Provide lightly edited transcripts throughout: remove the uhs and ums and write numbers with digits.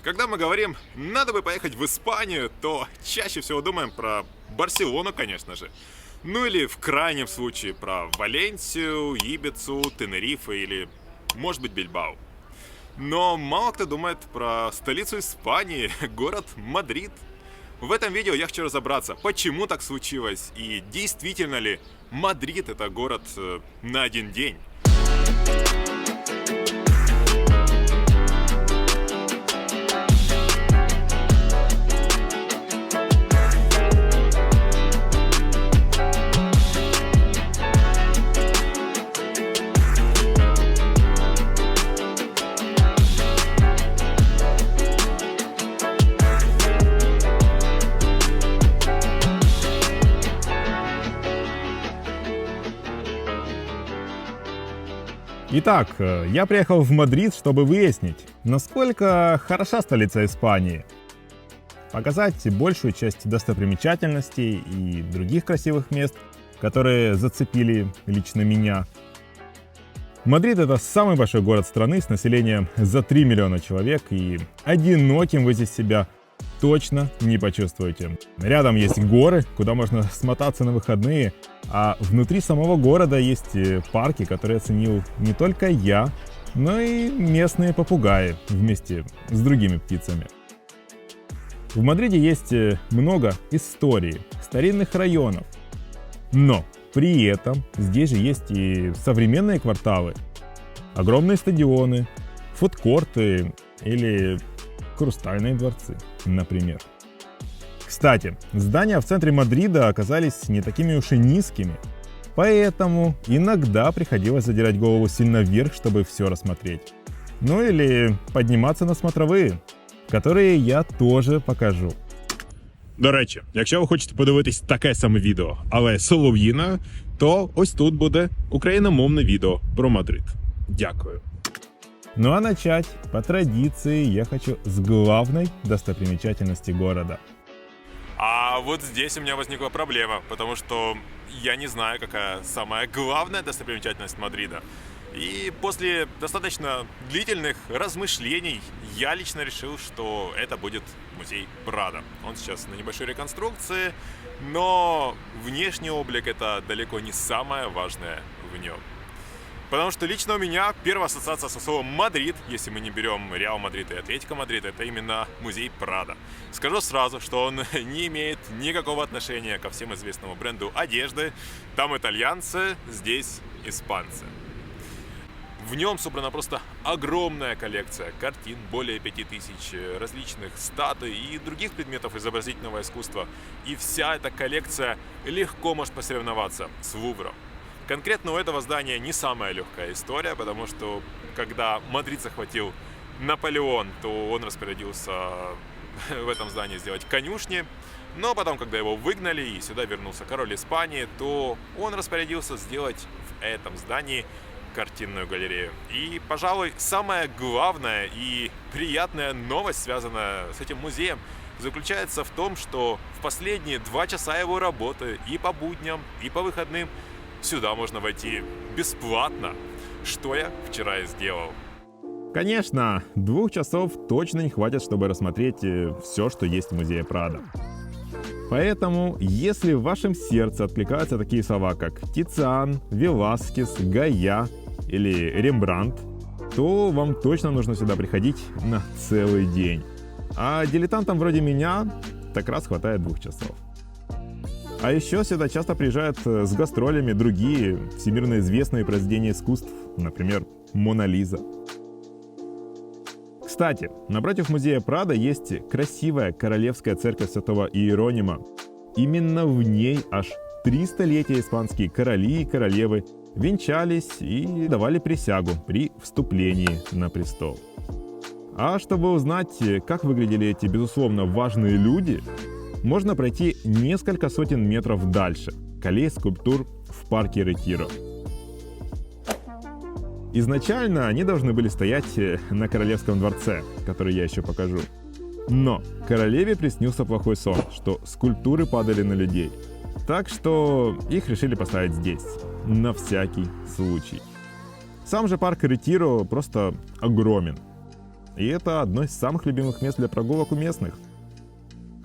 Когда мы говорим «надо бы поехать в Испанию», то чаще всего думаем про Барселону, конечно же. Ну или в крайнем случае про Валенсию, Ибицу, Тенерифе или, может быть, Бильбао. Но мало кто думает про столицу Испании, город Мадрид. В этом видео я хочу разобраться, почему так случилось и действительно ли Мадрид это город на один день. Итак, я приехал в Мадрид, чтобы выяснить, насколько хороша столица Испании, показать большую часть достопримечательностей и других красивых мест, которые зацепили лично меня. Мадрид — это самый большой город страны с населением за 3 миллиона человек, и одиноким вы здесь себя точно не почувствуете. Рядом есть горы, куда можно смотаться на выходные, а внутри самого города есть парки, которые оценил не только я, но и местные попугаи вместе с другими птицами. В Мадриде есть много историй, старинных районов, но при этом здесь же есть и современные кварталы, огромные стадионы, фудкорты или хрустальные дворцы, например. Кстати, здания в центре Мадрида оказались не такими уж и низкими, поэтому иногда приходилось задирать голову сильно вверх, чтобы все рассмотреть. Ну или подниматься на смотровые, которые я тоже покажу. До речі, якщо ви хочете подивитись таке саме відео, але солов'їною, то ось тут буде україномовне відео про Мадрид. Дякую. Ну а начать, по традиции, я хочу с главной достопримечательности города. А вот здесь у меня возникла проблема, потому что я не знаю, какая самая главная достопримечательность Мадрида. И после достаточно длительных размышлений я лично решил, что это будет музей Прадо. Он сейчас на небольшой реконструкции, но внешний облик это далеко не самое важное в нем. Потому что лично у меня первая ассоциация со словом Мадрид, если мы не берем Реал Мадрид и Атлетико Мадрид, это именно музей Прадо. Скажу сразу, что он не имеет никакого отношения ко всем известному бренду одежды. Там итальянцы, здесь испанцы. В нем собрана просто огромная коллекция картин, более 5000 различных статуй и других предметов изобразительного искусства. И вся эта коллекция легко может посоревноваться с Лувром. Конкретно у этого здания не самая легкая история, потому что когда Мадрид захватил Наполеон, то он распорядился в этом здании сделать конюшни. Но потом, когда его выгнали и сюда вернулся король Испании, то он распорядился сделать в этом здании картинную галерею. И, пожалуй, самая главная и приятная новость, связанная с этим музеем, заключается в том, что в последние 2 часа его работы и по будням, и по выходным сюда можно войти бесплатно, что я вчера и сделал. Конечно, 2 часов точно не хватит, чтобы рассмотреть все, что есть в музее Прадо. Поэтому, если в вашем сердце откликаются такие слова, как Тициан, Веласкес, Гая или Рембрандт, то вам точно нужно сюда приходить на целый день. А дилетантам вроде меня так раз хватает 2 часов. А еще сюда часто приезжают с гастролями другие всемирно известные произведения искусств, например, Мона Лиза. Кстати, напротив музея Прадо есть красивая королевская церковь Святого Иеронима. Именно в ней аж 3 столетия испанские короли и королевы венчались и давали присягу при вступлении на престол. А чтобы узнать, как выглядели эти, безусловно, важные люди, можно пройти несколько сотен метров дальше, к аллее скульптур в парке Ретиро. Изначально они должны были стоять на королевском дворце, который я еще покажу. Но королеве приснился плохой сон, что скульптуры падали на людей. Так что их решили поставить здесь, на всякий случай. Сам же парк Ретиро просто огромен. и это одно из самых любимых мест для прогулок у местных.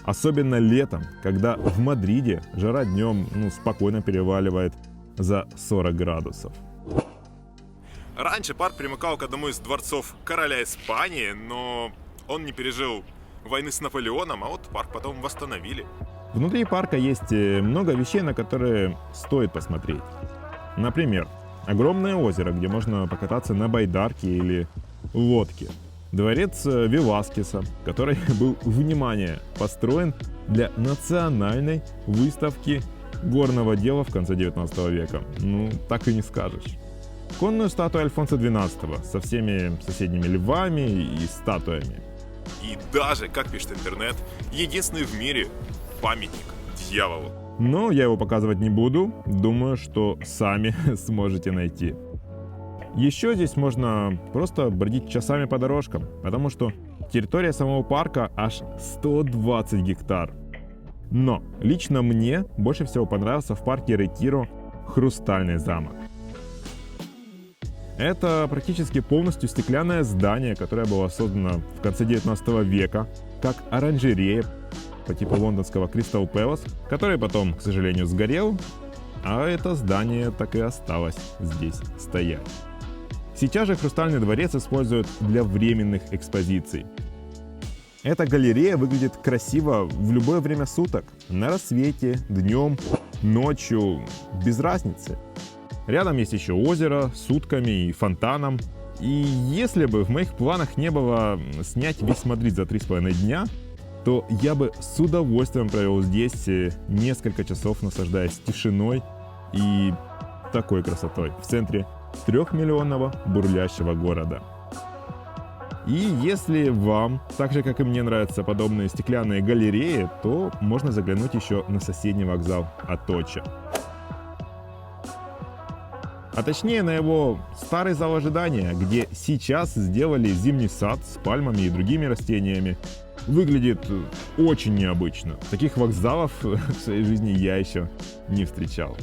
Особенно летом, когда в Мадриде жара днем спокойно переваливает за 40 градусов. Раньше парк примыкал к одному из дворцов короля Испании, но он не пережил войны с Наполеоном, а вот парк потом восстановили. Внутри парка есть много вещей, на которые стоит посмотреть. Например, огромное озеро, где можно покататься на байдарке или лодке. Дворец Веласкеса, который был, внимание, построен для национальной выставки горного дела в конце 19 века. Так и не скажешь. Конную статую Альфонса XII со всеми соседними львами и статуями. И даже, как пишет интернет, единственный в мире памятник дьяволу. Но я его показывать не буду, думаю, что сами сможете найти. Еще здесь можно просто бродить часами по дорожкам, потому что территория самого парка аж 120 гектар. Но лично мне больше всего понравился в парке Ретиро Хрустальный замок. Это практически полностью стеклянное здание, которое было создано в конце 19 века как оранжерея по типу лондонского Crystal Palace, который потом, к сожалению, сгорел, а это здание так и осталось здесь стоять. Сейчас же Хрустальный дворец используют для временных экспозиций. Эта галерея выглядит красиво в любое время суток, на рассвете, днем, ночью, без разницы. Рядом есть еще озеро с утками и фонтаном. И если бы в моих планах не было снять весь Мадрид за 3,5 дня, то я бы с удовольствием провел здесь несколько часов, наслаждаясь тишиной и такой красотой в центре 3-миллионного бурлящего города. И если вам, так же как и мне, нравятся подобные стеклянные галереи, то можно заглянуть еще на соседний вокзал Аточа. А точнее на его старый зал ожидания, где сейчас сделали зимний сад с пальмами и другими растениями. Выглядит очень необычно. Таких вокзалов в своей жизни я еще не встречал.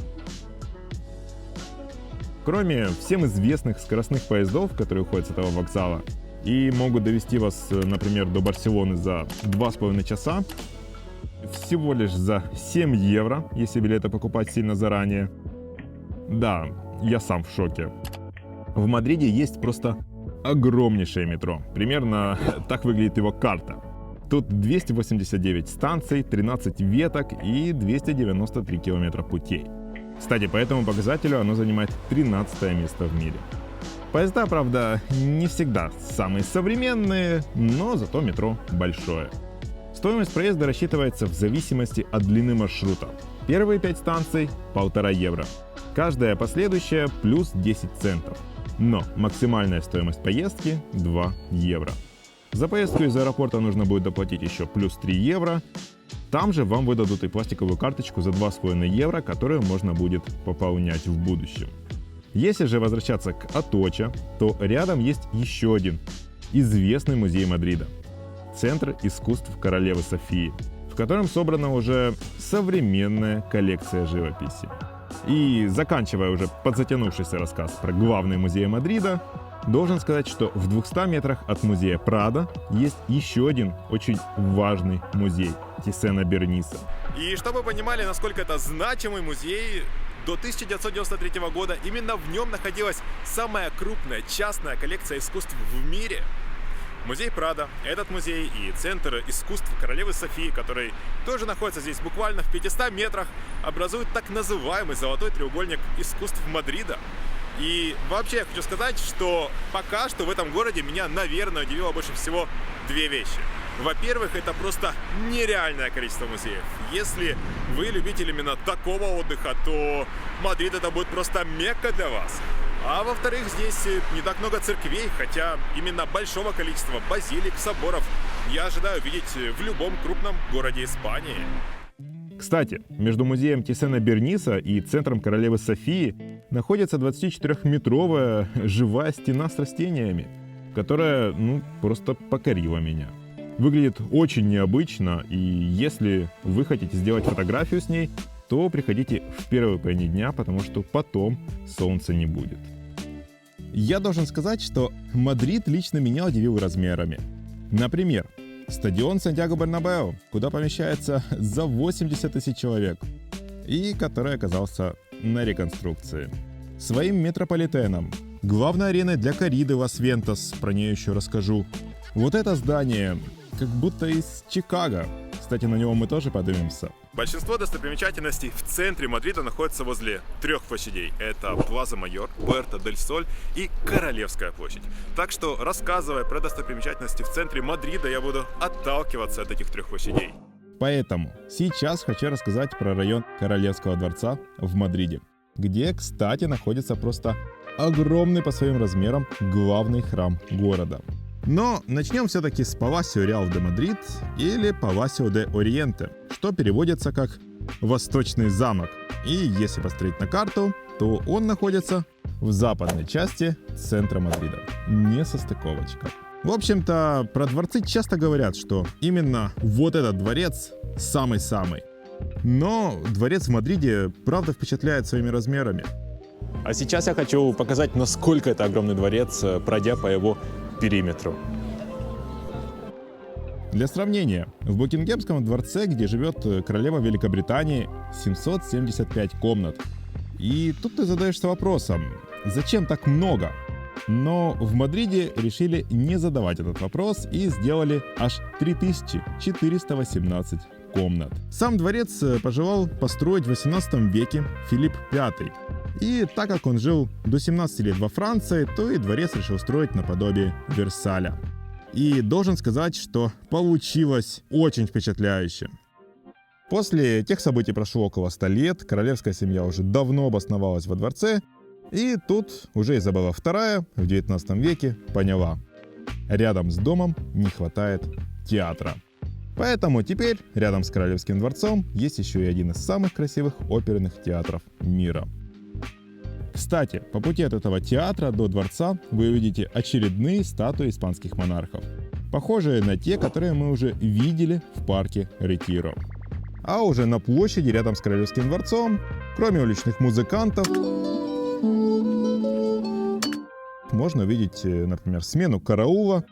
Кроме всем известных скоростных поездов, которые уходят с этого вокзала и могут довести вас, например, до Барселоны за 2,5 часа, всего лишь за 7 евро, если билеты покупать сильно заранее. Да, я сам в шоке. В Мадриде есть просто огромнейшее метро. Примерно так выглядит его карта. Тут 289 станций, 13 веток и 293 километра путей. Кстати, по этому показателю оно занимает 13 место в мире. Поезда, правда, не всегда самые современные, но зато метро большое. Стоимость проезда рассчитывается в зависимости от длины маршрута. Первые 5 станций – 1,5 евро. Каждая последующая – плюс 10 центов. Но максимальная стоимость поездки – 2 евро. За поездку из аэропорта нужно будет доплатить еще плюс 3 евро. Там же вам выдадут и пластиковую карточку за 2,5 евро, которую можно будет пополнять в будущем. Если же возвращаться к Аточа, то рядом есть еще один известный музей Мадрида – Центр искусств королевы Софии, в котором собрана уже современная коллекция живописи. И заканчивая уже подзатянувшийся рассказ про главный музей Мадрида, должен сказать, что в 200 метрах от музея Прадо есть еще один очень важный музей – Тиссена Берниса. И чтобы вы понимали, насколько это значимый музей, до 1993 года именно в нем находилась самая крупная частная коллекция искусств в мире. Музей Прадо, этот музей и Центр искусств королевы Софии, который тоже находится здесь буквально в 500 метрах, образуют так называемый золотой треугольник искусств Мадрида. И вообще я хочу сказать, что пока что в этом городе меня, наверное, удивило больше всего две вещи. Во-первых, это просто нереальное количество музеев. Если вы любитель именно такого отдыха, то Мадрид это будет просто Мекка для вас. А во-вторых, здесь не так много церквей, хотя именно большого количества базилик, соборов я ожидаю видеть в любом крупном городе Испании. Кстати, между музеем Тиссена Берниса и Центром королевы Софии находится 24-метровая живая стена с растениями, которая, просто покорила меня. Выглядит очень необычно, и если вы хотите сделать фотографию с ней, то приходите в первой половине дня, потому что потом солнца не будет. Я должен сказать, что Мадрид лично меня удивил размерами. Например, стадион Сантьяго-Бернабеу, куда помещается за 80 тысяч человек, и который оказался на реконструкции. Своим метрополитеном, главной ареной для корриды Лас-Вентас, про нее еще расскажу. Вот это здание как будто из Чикаго. Кстати, на него мы тоже поднимемся. Большинство достопримечательностей в центре Мадрида находятся возле 3 площадей. Это Плаза Майор, Пуэрто дель Соль и Королевская площадь. Так что, рассказывая про достопримечательности в центре Мадрида, я буду отталкиваться от этих 3 площадей. Поэтому сейчас хочу рассказать про район Королевского дворца в Мадриде, где, кстати, находится просто огромный по своим размерам главный храм города. Но начнем все-таки с Паласио Реал де Мадрид или Паласио де Ориенте, что переводится как «Восточный замок». И если посмотреть на карту, то он находится в западной части центра Мадрида. Несостыковочка. В общем-то, про дворцы часто говорят, что именно вот этот дворец самый-самый. Но дворец в Мадриде правда впечатляет своими размерами. А сейчас я хочу показать, насколько это огромный дворец, пройдя по его периметру. Для сравнения, в Букингемском дворце, где живет королева Великобритании, 775 комнат. И тут ты задаешься вопросом, зачем так много? Но в Мадриде решили не задавать этот вопрос и сделали аж 3418 комнат. Сам дворец пожелал построить в 18 веке Филипп V. И так как он жил до 17 лет во Франции, то и дворец решил строить наподобие Версаля. И должен сказать, что получилось очень впечатляюще. После тех событий прошло около 100 лет, королевская семья уже давно обосновалась во дворце, и тут уже Изабелла II в 19 веке поняла: рядом с домом не хватает театра. Поэтому теперь рядом с Королевским дворцом есть еще и один из самых красивых оперных театров мира. Кстати, по пути от этого театра до дворца вы увидите очередные статуи испанских монархов, похожие на те, которые мы уже видели в парке Ретиро. А уже на площади рядом с Королевским дворцом, кроме уличных музыкантов, можно увидеть, например, смену караула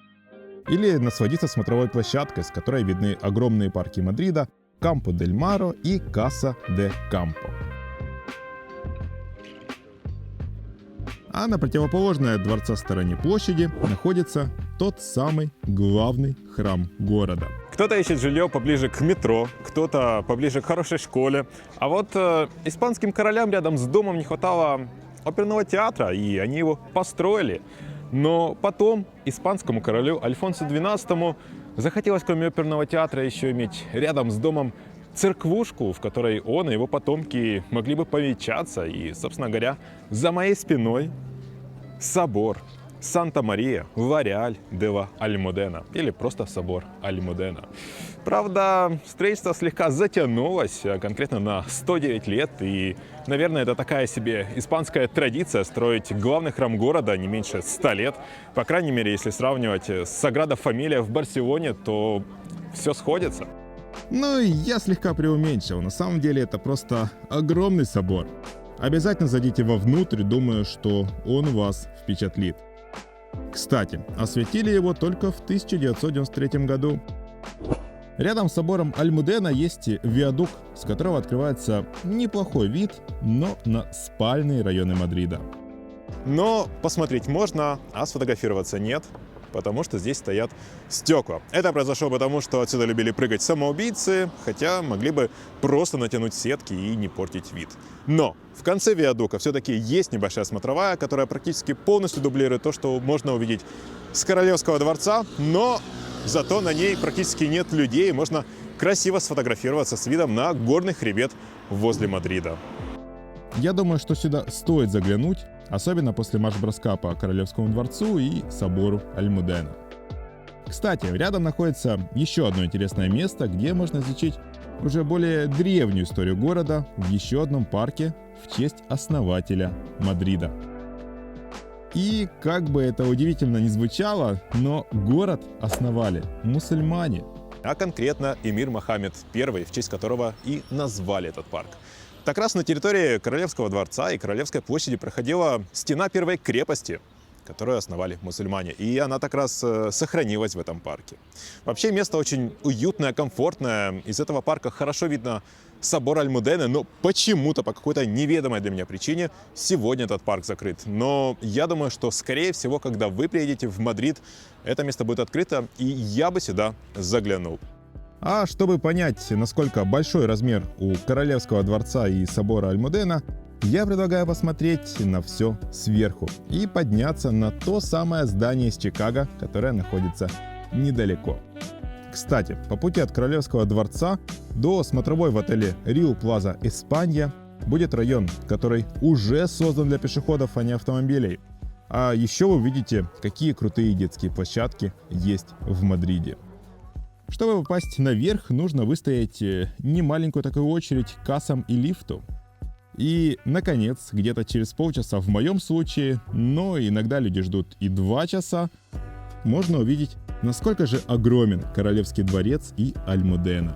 или насладиться смотровой площадкой, с которой видны огромные парки Мадрида, Кампо дель Маро и Каса де Кампо. А на противоположной от дворца стороне площади находится тот самый главный храм города. Кто-то ищет жилье поближе к метро, кто-то поближе к хорошей школе. А вот испанским королям рядом с домом не хватало оперного театра, и они его построили. Но потом испанскому королю Альфонсу XII захотелось, кроме оперного театра, еще иметь рядом с домом церквушку, в которой он и его потомки могли бы повенчаться. И, собственно говоря, за моей спиной собор Санта-Мария в Реаль де ла Альмудена, или просто собор Альмудена. Правда, строительство слегка затянулось, конкретно на 109 лет, и, наверное, это такая себе испанская традиция строить главный храм города не меньше 100 лет. По крайней мере, если сравнивать с Саграда Фамилия в Барселоне, то все сходится. Ну и я слегка преуменьшил, на самом деле это просто огромный собор. Обязательно зайдите вовнутрь, думаю, что он вас впечатлит. Кстати, осветили его только в 1993 году. Рядом с собором Альмудена есть виадук, с которого открывается неплохой вид, но на спальные районы Мадрида. Но посмотреть можно, а сфотографироваться нет, потому что здесь стоят стекла. Это произошло потому, что отсюда любили прыгать самоубийцы, хотя могли бы просто натянуть сетки и не портить вид. Но в конце виадука все-таки есть небольшая смотровая, которая практически полностью дублирует то, что можно увидеть с Королевского дворца, но зато на ней практически нет людей, можно красиво сфотографироваться с видом на горный хребет возле Мадрида. Я думаю, что сюда стоит заглянуть, особенно после марш-броска по Королевскому дворцу и собору Альмудена. Кстати, рядом находится еще одно интересное место, где можно изучить уже более древнюю историю города в еще одном парке в честь основателя Мадрида. И как бы это удивительно ни звучало, но город основали мусульмане. А конкретно эмир Мохаммед I, в честь которого и назвали этот парк. Так раз на территории Королевского дворца и Королевской площади проходила стена первой крепости. которую основали мусульмане. И она так раз сохранилась в этом парке. Вообще место очень уютное, комфортное. Из этого парка хорошо видно собор Аль-Мудена, но почему-то, по какой-то неведомой для меня причине, сегодня этот парк закрыт. Но я думаю, что, скорее всего, когда вы приедете в Мадрид, это место будет открыто, и я бы сюда заглянул. А чтобы понять, насколько большой размер у Королевского дворца и собора Аль-Мудена, я предлагаю посмотреть на все сверху и подняться на то самое здание из Чикаго, которое находится недалеко. Кстати, по пути от Королевского дворца до смотровой в отеле Риу Плаза Испания будет район, который уже создан для пешеходов, а не автомобилей. А еще вы увидите, какие крутые детские площадки есть в Мадриде. Чтобы попасть наверх, нужно выстоять немаленькую такую очередь к кассам и лифту. И, наконец, где-то через полчаса в моем случае, но иногда люди ждут и 2 часа, можно увидеть, насколько же огромен Королевский дворец и Аль-Мудена.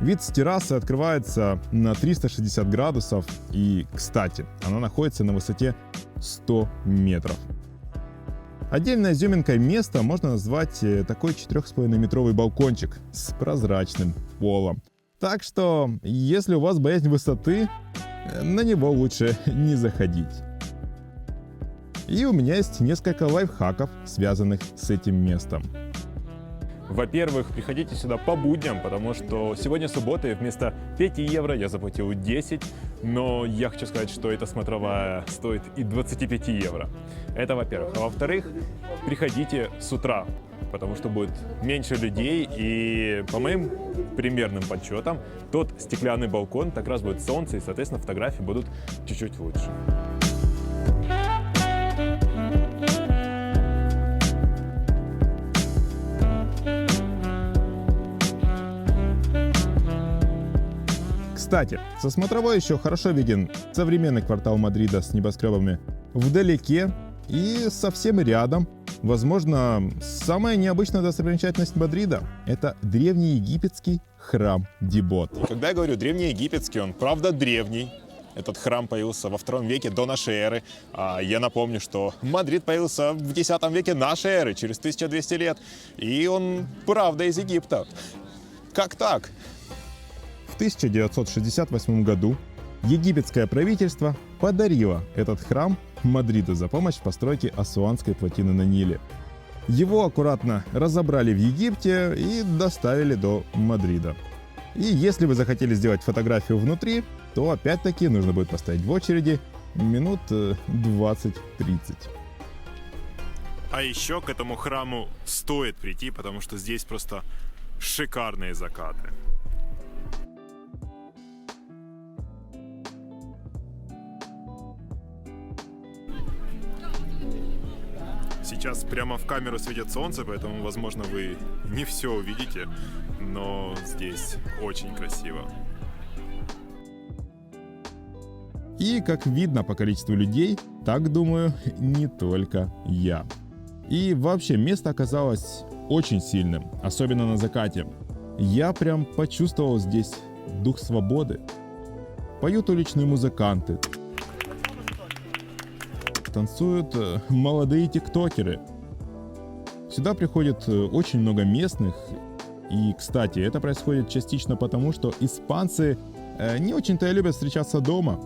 Вид с террасы открывается на 360 градусов и, кстати, она находится на высоте 100 метров. Отдельной изюминкой места можно назвать такой 4,5-метровый балкончик с прозрачным полом. Так что, если у вас боязнь высоты, на него лучше не заходить. И у меня есть несколько лайфхаков, связанных с этим местом. Во-первых, приходите сюда по будням, потому что сегодня суббота, и вместо 5 евро я заплатил 10, но я хочу сказать, что эта смотровая стоит и 25 евро. Это во-первых. А во-вторых, приходите с утра, потому что будет меньше людей, и по моим примерным подсчетам, тот стеклянный балкон, так раз будет солнце, и, соответственно, фотографии будут чуть-чуть лучше. Кстати, со смотровой еще хорошо виден современный квартал Мадрида с небоскребами вдалеке, и совсем рядом, возможно, самая необычная достопримечательность Мадрида – это древнеегипетский храм Дибот. Когда я говорю древнеегипетский, он правда древний. Этот храм появился во 2 веке до нашей эры. А я напомню, что Мадрид появился в 10 веке нашей эры, через 1200 лет. И он правда из Египта. Как так? В 1968 году египетское правительство подарило этот храм Мадриду за помощь в постройке Асуанской плотины на Ниле. Его аккуратно разобрали в Египте и доставили до Мадрида. И если вы захотели сделать фотографию внутри, то опять-таки нужно будет постоять в очереди минут 20-30. А еще к этому храму стоит прийти, потому что здесь просто шикарные закаты. Сейчас прямо в камеру светит солнце, поэтому, возможно, вы не все увидите, но здесь очень красиво. И, как видно по количеству людей, так думаю не только я. И вообще место оказалось очень сильным, особенно на закате. Я прям почувствовал здесь дух свободы. Поют уличные музыканты, танцуют молодые тиктокеры. Сюда приходит очень много местных. И, кстати, это происходит частично потому, что испанцы не очень-то и любят встречаться дома.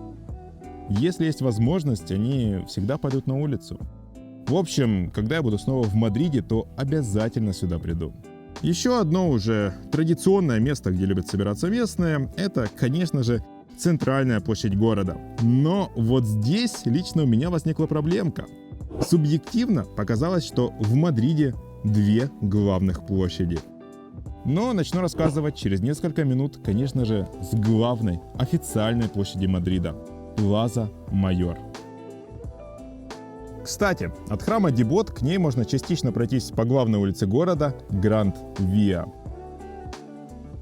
Если есть возможность, они всегда пойдут на улицу. В общем, когда я буду снова в Мадриде, то обязательно сюда приду. Еще одно уже традиционное место, где любят собираться местные, это, конечно же, центральная площадь города. Но вот здесь лично у меня возникла проблемка. Субъективно показалось, что в Мадриде 2 главных площади. Но начну рассказывать через несколько минут, конечно же, с главной официальной площади Мадрида – Плаза Майор. Кстати, от храма Дибот к ней можно частично пройтись по главной улице города Гранд Виа.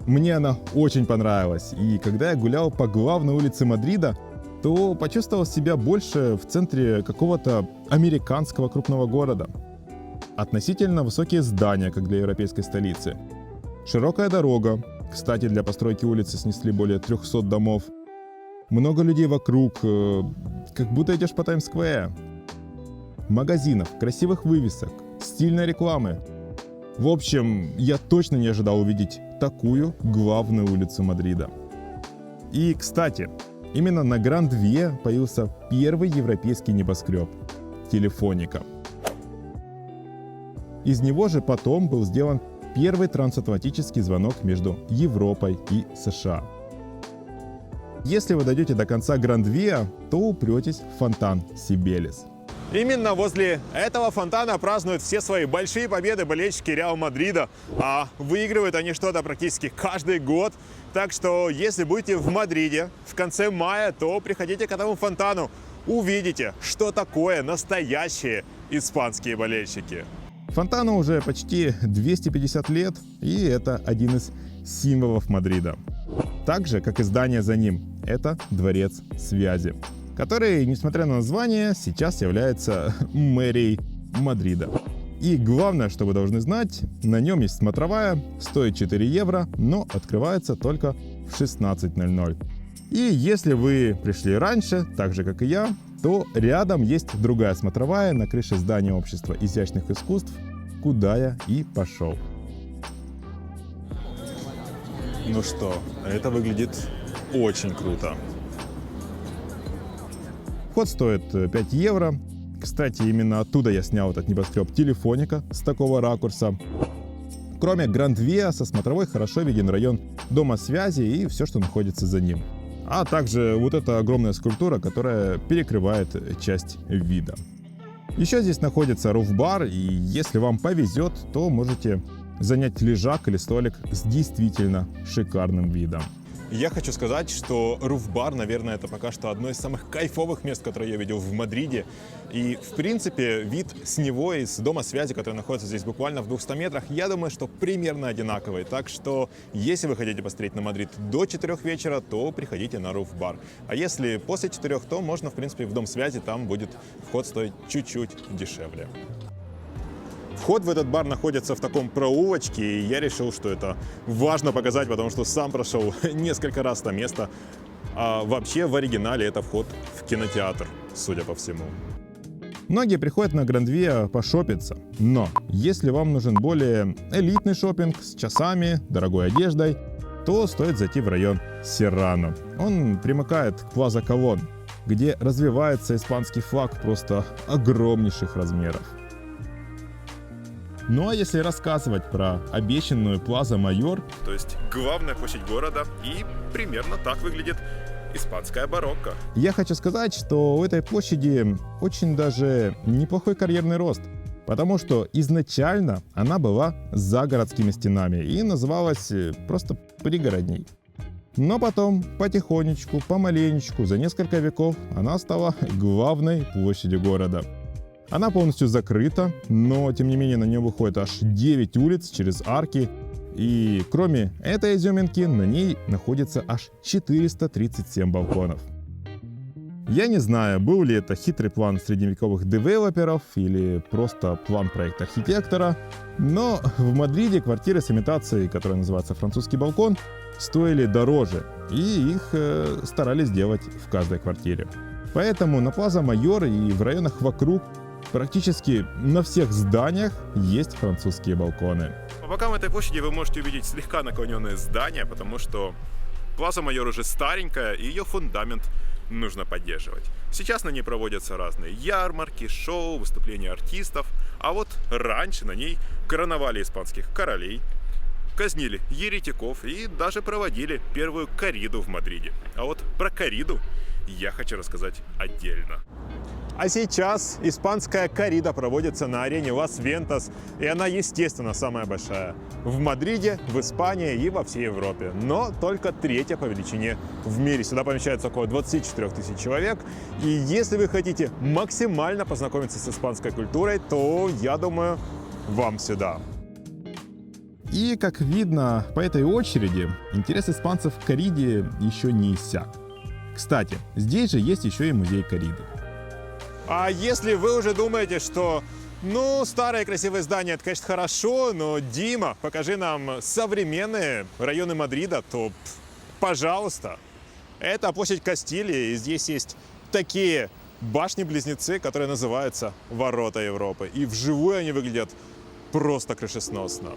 Мне она очень понравилась, и когда я гулял по главной улице Мадрида, то почувствовал себя больше в центре какого-то американского крупного города. Относительно высокие здания, как для европейской столицы. Широкая дорога, кстати, для постройки улицы снесли более 300 домов. Много людей вокруг, как будто идешь по Таймс-сквер. магазинов, красивых вывесок, стильной рекламы. В общем, я точно не ожидал увидеть такую главную улицу Мадрида. И, кстати, именно на Гранд-Виа появился первый европейский небоскреб – Телефоника. Из него же потом был сделан первый трансатлантический звонок между Европой и США. Если вы дойдете до конца Гранд-Виа, то упретесь в фонтан Сибелис. Именно возле этого фонтана празднуют все свои большие победы болельщики Реал Мадрида, а выигрывают они что-то практически каждый год. Так что, если будете в Мадриде в конце мая, то приходите к этому фонтану, увидите, что такое настоящие испанские болельщики. Фонтану уже почти 250 лет, и это один из символов Мадрида. Так же, как и здание за ним, это Дворец Связи, который, несмотря на название, сейчас является мэрией Мадрида. И главное, что вы должны знать, на нем есть смотровая, стоит 4 евро, но открывается только в 16:00. И если вы пришли раньше, так же как и я, то рядом есть другая смотровая на крыше здания Общества изящных искусств, куда я и пошел. Ну что, это выглядит очень круто. Вход стоит 5 евро. Кстати, именно оттуда я снял этот небоскреб Телефоника с такого ракурса. Кроме Гранд-Виа, со смотровой хорошо виден район Дома связи и все, что находится за ним. А также вот эта огромная скульптура, которая перекрывает часть вида. Еще здесь находится руф-бар, и если вам повезет, то можете занять лежак или столик с действительно шикарным видом. Я хочу сказать, что руф-бар, наверное, это пока что одно из самых кайфовых мест, которые я видел в Мадриде. И, в принципе, вид с него, из Дома связи, который находится здесь буквально в 200 метрах, я думаю, что примерно одинаковый. Так что, если вы хотите посмотреть на Мадрид до 4 вечера, то приходите на руф-бар. А если после 4, то можно, в принципе, в Дом связи, там будет вход стоить чуть-чуть дешевле. Вход в этот бар находится в таком проулочке, и я решил, что это важно показать, потому что сам прошел несколько раз это место. А вообще в оригинале это вход в кинотеатр, судя по всему. Многие приходят на Гранд-Виа пошопиться, но если вам нужен более элитный шопинг с часами, дорогой одеждой, то стоит зайти в район Серрано. Он примыкает к Плаза Колон, где развивается испанский флаг просто огромнейших размеров. Ну а если рассказывать про обещанную Плаза Майор, То есть главная площадь города, и примерно так выглядит испанская барокко. я хочу сказать, что у этой площади очень даже неплохой карьерный рост, потому что изначально она была за городскими стенами и называлась просто пригородней. Но потом потихонечку, помаленечку, за несколько веков она стала главной площадью города. Она полностью закрыта, но тем не менее на нее выходит аж 9 улиц через арки. И кроме этой изюминки на ней находится аж 437 балконов. Я не знаю, был ли это хитрый план средневековых девелоперов или просто план проекта архитектора, но в Мадриде квартиры с имитацией, которая называется «Французский балкон», стоили дороже, и их старались делать в каждой квартире. Поэтому на Плаза Майор и в районах вокруг практически на всех зданиях есть французские балконы. По бокам этой площади вы можете увидеть слегка наклоненные здания, потому что Плаза Майор уже старенькая, и ее фундамент нужно поддерживать. Сейчас на ней проводятся разные ярмарки, шоу, выступления артистов, а вот раньше на ней короновали испанских королей, казнили еретиков и даже проводили первую корриду в Мадриде. А вот про корриду я хочу рассказать отдельно. А сейчас испанская коррида проводится на арене Лас-Вентас, и она, естественно, самая большая в Мадриде, в Испании и во всей Европе, но только третья по величине в мире. Сюда помещается около 24 тысяч человек, и если вы хотите максимально познакомиться с испанской культурой, то, я думаю, вам сюда. И, как видно по этой очереди, интерес испанцев к корриде еще не иссяк. Кстати, здесь же есть еще и музей корриды. А если вы уже думаете, что, старые красивые здания, это, конечно, хорошо, но, Дима, покажи нам современные районы Мадрида, то, пожалуйста. Это площадь Кастилии, и здесь есть такие башни-близнецы, которые называются Ворота Европы. И вживую они выглядят просто крышесносно.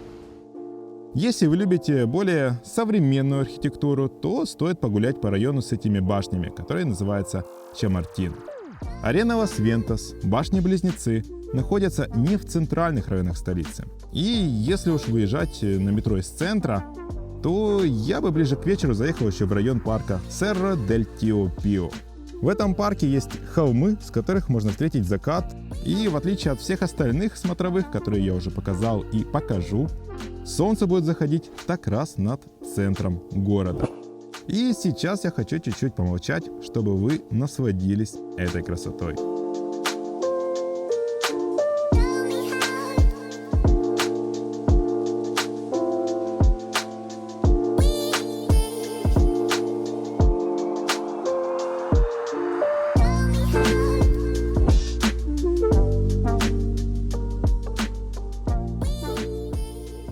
Если вы любите более современную архитектуру, то стоит погулять по району с этими башнями, которые называются Чамартин. Арена Лас-Вентас, башни-близнецы находятся не в центральных районах столицы. И если уж выезжать на метро из центра, то я бы ближе к вечеру заехал еще в район парка Серра дель Тио Пио. В этом парке есть холмы, с которых можно встретить закат, и в отличие от всех остальных смотровых, которые я уже показал и покажу, солнце будет заходить так раз над центром города. И сейчас я хочу чуть-чуть помолчать, чтобы вы насладились этой красотой.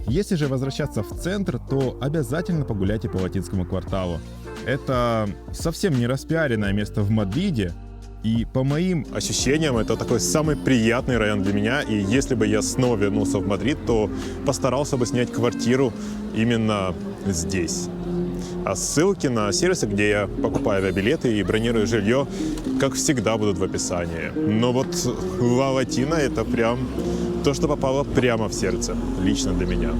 Если же возвращаться в центр, то обязательно погуляйте по Латинскому кварталу. Это совсем не распиаренное место в Мадриде, и по моим Ощущениям, это такой самый приятный район для меня. И если бы я снова вернулся в Мадрид, то постарался бы снять квартиру именно здесь. А ссылки на сервисы, где я покупаю авиабилеты и бронирую жилье, как всегда, будут в описании. Но вот Ла Латина — это прям то, что попало прямо в сердце, лично для меня.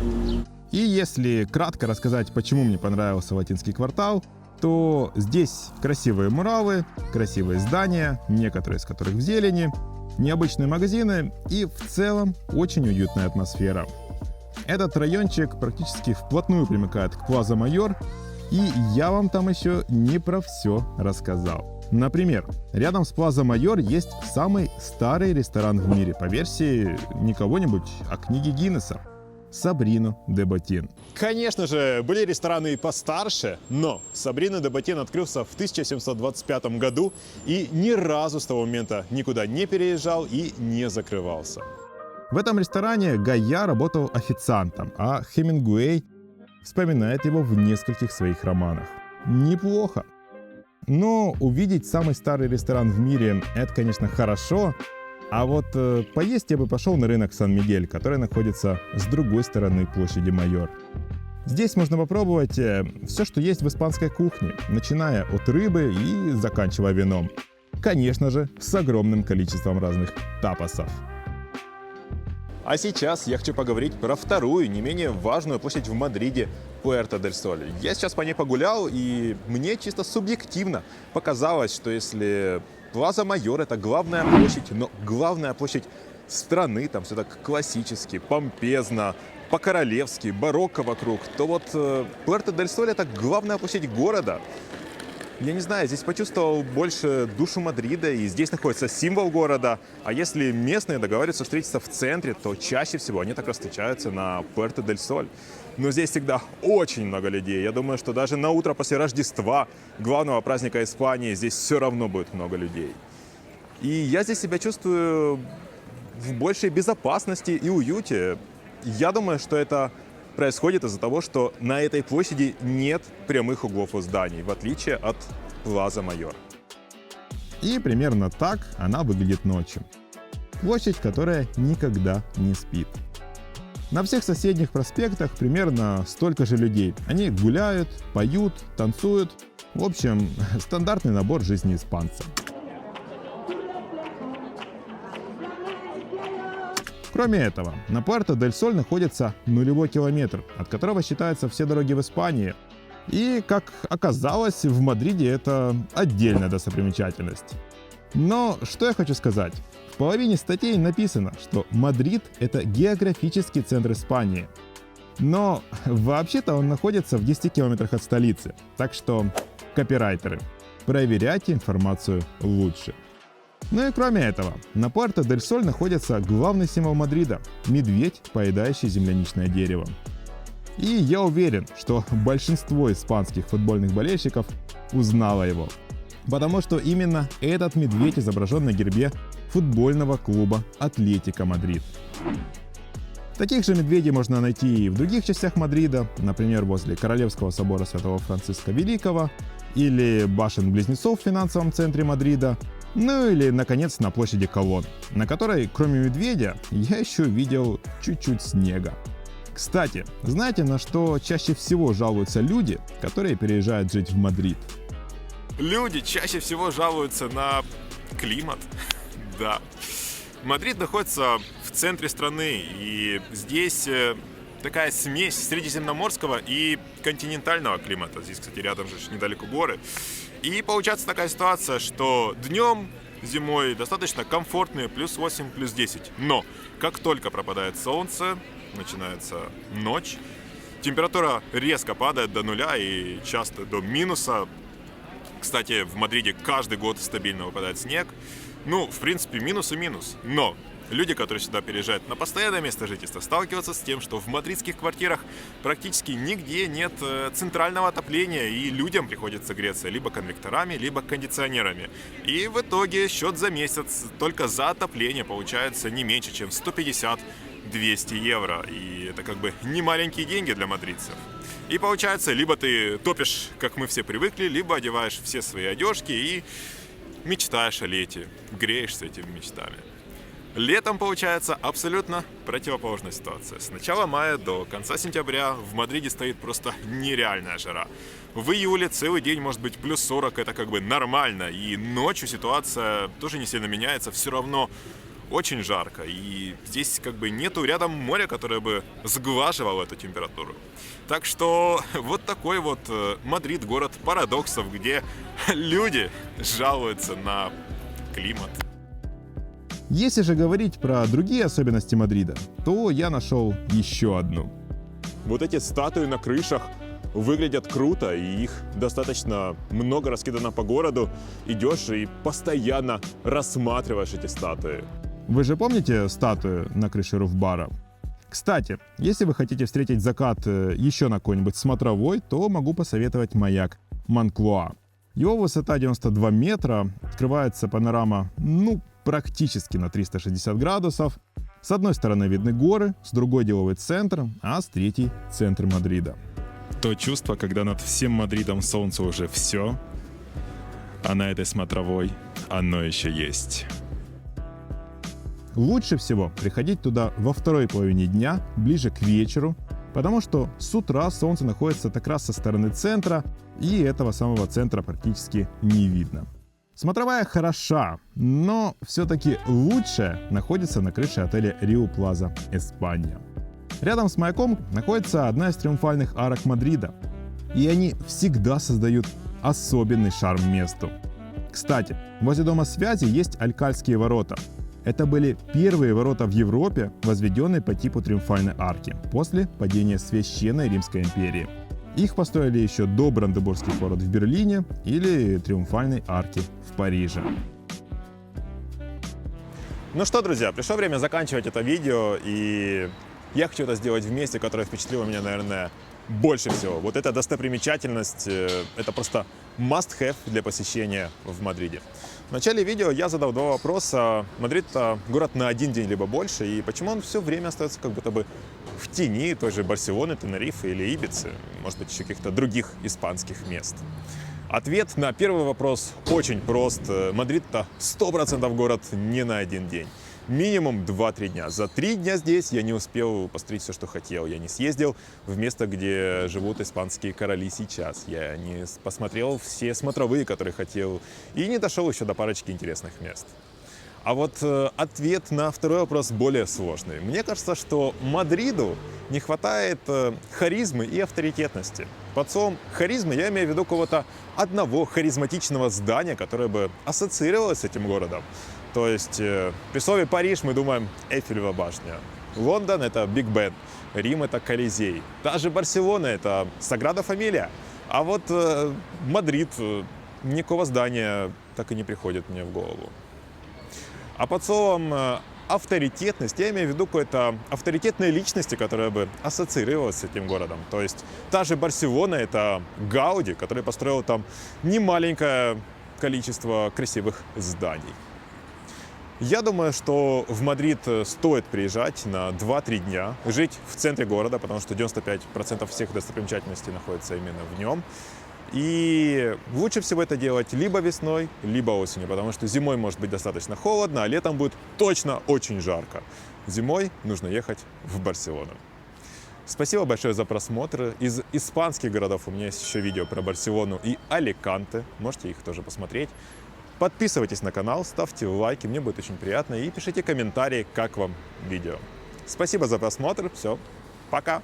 И если кратко рассказать, почему мне понравился Латинский квартал, то здесь красивые муралы, красивые здания, некоторые из которых в зелени, необычные магазины и в целом очень уютная атмосфера. Этот райончик практически вплотную примыкает к Плаза Майор, и я вам там еще не про все рассказал. Например, рядом с Плаза Майор есть самый старый ресторан в мире по версии не кого-нибудь, а книги Гиннесса — Сабрино де Ботин. Конечно же, были рестораны и постарше, но Сабрино де Ботин открылся в 1725 году и ни разу с того момента никуда не переезжал и не закрывался. В этом ресторане Гайя работал официантом, а Хемингуэй вспоминает его в нескольких своих романах. Неплохо. Но увидеть самый старый ресторан в мире — это, конечно, хорошо, а вот поесть я бы пошел на рынок Сан-Мигель, который находится с другой стороны площади Майор. Здесь можно попробовать все, что есть в испанской кухне, начиная от рыбы и заканчивая вином. Конечно же, с огромным количеством разных тапасов. А сейчас я хочу поговорить про вторую, не менее важную площадь в Мадриде — Пуэрто-дель-Соль. Я сейчас по ней погулял, и мне чисто субъективно показалось, что если Плаза Майор — это главная площадь, но главная площадь страны, там все так классически, помпезно, по-королевски, барокко вокруг, то вот Пуэрто-дель-Соль — это главная площадь города. Я не знаю, здесь почувствовал больше душу Мадрида, и здесь находится символ города. А если местные договариваются встретиться в центре, то чаще всего они так встречаются на Пуэрто-дель-Соль. Но здесь всегда очень много людей. Я думаю, что даже на утро после Рождества, главного праздника Испании, здесь все равно будет много людей. И я здесь себя чувствую в большей безопасности и уюте. Я думаю, что это происходит из-за того, что на этой площади нет прямых углов у зданий, в отличие от Плаза Майор. И примерно так она выглядит ночью. Площадь, которая никогда не спит. На всех соседних проспектах примерно столько же людей. Они гуляют, поют, танцуют. В общем, стандартный набор жизни испанца. Кроме этого, на Пуэрто-дель-Соль находится нулевой километр, от которого считаются все дороги в Испании. И, как оказалось, в Мадриде это отдельная достопримечательность. Но что я хочу сказать? В половине статей написано, что Мадрид — это географический центр Испании. Но вообще-то он находится в 10 километрах от столицы. Так что, копирайтеры, проверяйте информацию лучше. Ну и кроме этого, на Пуэрто-дель-Соль находится главный символ Мадрида — медведь, поедающий земляничное дерево. И я уверен, что большинство испанских футбольных болельщиков узнало его. Потому что именно этот медведь изображен на гербе футбольного клуба Атлетико Мадрид. Таких же медведей можно найти и в других частях Мадрида, например, возле Королевского собора Святого Франциска Великого или башен-близнецов в финансовом центре Мадрида, Ну или, наконец, на площади Колонн, на которой, кроме медведя, я еще видел чуть-чуть снега. Кстати, знаете, на что чаще всего жалуются люди, которые переезжают жить в Мадрид? Люди чаще всего жалуются на климат. Да. Мадрид находится в центре страны, и здесь такая смесь средиземноморского и континентального климата. Здесь, кстати, рядом же недалеко горы. И получается такая ситуация, что днем, зимой достаточно комфортные плюс 8, плюс 10. Но как только пропадает солнце, начинается ночь, температура резко падает до нуля и часто до минуса. Кстати, в Мадриде каждый год стабильно выпадает снег. Ну, в принципе, минус и минус. Но люди, которые сюда переезжают на постоянное место жительства, сталкиваются с тем, что в мадридских квартирах практически нигде нет центрального отопления, и людям приходится греться либо конвекторами, либо кондиционерами. И в итоге счет за месяц только за отопление получается не меньше, чем 150-200 евро. И это как бы не маленькие деньги для мадридцев. И получается, либо ты топишь, как мы все привыкли, либо одеваешь все свои одежки и мечтаешь о лете, греешься этими мечтами. Летом получается абсолютно противоположная ситуация. С начала мая до конца сентября в Мадриде стоит просто нереальная жара. В июле целый день может быть плюс 40, это как бы нормально. И ночью ситуация тоже не сильно меняется, все равно очень жарко. И здесь как бы нету рядом моря, которое бы сглаживало эту температуру. Так что вот такой вот Мадрид, город парадоксов, где люди жалуются на климат. Если же говорить про другие особенности Мадрида, то я нашел еще одну. Вот эти статуи на крышах выглядят круто, и их достаточно много раскидано по городу. Идешь и постоянно рассматриваешь эти статуи. Вы же помните статую на крыше руфбара? Кстати, если вы хотите встретить закат еще на какой-нибудь смотровой, то могу посоветовать маяк Монклуа. Его высота 92 метра, открывается панорама, практически на 360 градусов. С одной стороны видны горы, с другой деловый центр, а с третьей центр Мадрида. То чувство, когда над всем Мадридом солнце уже все, а на этой смотровой оно еще есть. Лучше всего приходить туда во второй половине дня, ближе к вечеру, потому что с утра солнце находится как раз со стороны центра, и этого самого центра практически не видно. Смотровая хороша, но все-таки лучшая находится на крыше отеля Риу Плаза Эспания. Рядом с маяком находится одна из триумфальных арок Мадрида, и они всегда создают особенный шарм месту. Кстати, возле Дома связи есть Алькальские ворота. Это были первые ворота в Европе, возведенные по типу триумфальной арки после падения Священной Римской империи. Их построили еще до Бранденбургских ворот в Берлине или Триумфальной арки в Париже. Ну что, друзья, пришло время заканчивать это видео, и я хочу это сделать в месте, которое впечатлило меня, наверное, больше всего. Вот эта достопримечательность, это просто must-have для посещения в Мадриде. В начале видео я задал два вопроса. Мадрид — это город на один день либо больше, и почему он все время остается как будто бы в тени той же Барселоны, Тенерифе или Ибицы, может быть, еще каких-то других испанских мест. Ответ на первый вопрос очень прост. Мадрид — это 100% город не на один день. Минимум 2-3 дня. За 3 дня здесь я не успел посмотреть все, что хотел. Я не съездил в место, где живут испанские короли сейчас. Я не посмотрел все смотровые, которые хотел. И не дошел еще до парочки интересных мест. А вот ответ на второй вопрос более сложный. Мне кажется, что Мадриду не хватает харизмы и авторитетности. Под словом харизмы я имею в виду какого-то одного харизматичного здания, которое бы ассоциировалось с этим городом. То есть при слове Париж мы думаем Эйфелева башня. Лондон — это Биг Бен. Рим — это Колизей. Та же Барселона — это Саграда Фамилия. А вот Мадрид, никакого здания так и не приходит мне в голову. А под словом авторитетность я имею в виду какой-то авторитетной личности, которая бы ассоциировалась с этим городом. То есть та же Барселона — это Гауди, который построил там немаленькое количество красивых зданий. Я думаю, что в Мадрид стоит приезжать на 2-3 дня, жить в центре города, потому что 95% всех достопримечательностей находится именно в нем. И лучше всего это делать либо весной, либо осенью, потому что зимой может быть достаточно холодно, а летом будет точно очень жарко. Зимой нужно ехать в Барселону. Спасибо большое за просмотр. Из испанских городов у меня есть еще видео про Барселону и Аликанте. Можете их тоже посмотреть. Подписывайтесь на канал, ставьте лайки, мне будет очень приятно. И пишите комментарии, как вам видео. Спасибо за просмотр. Все, пока!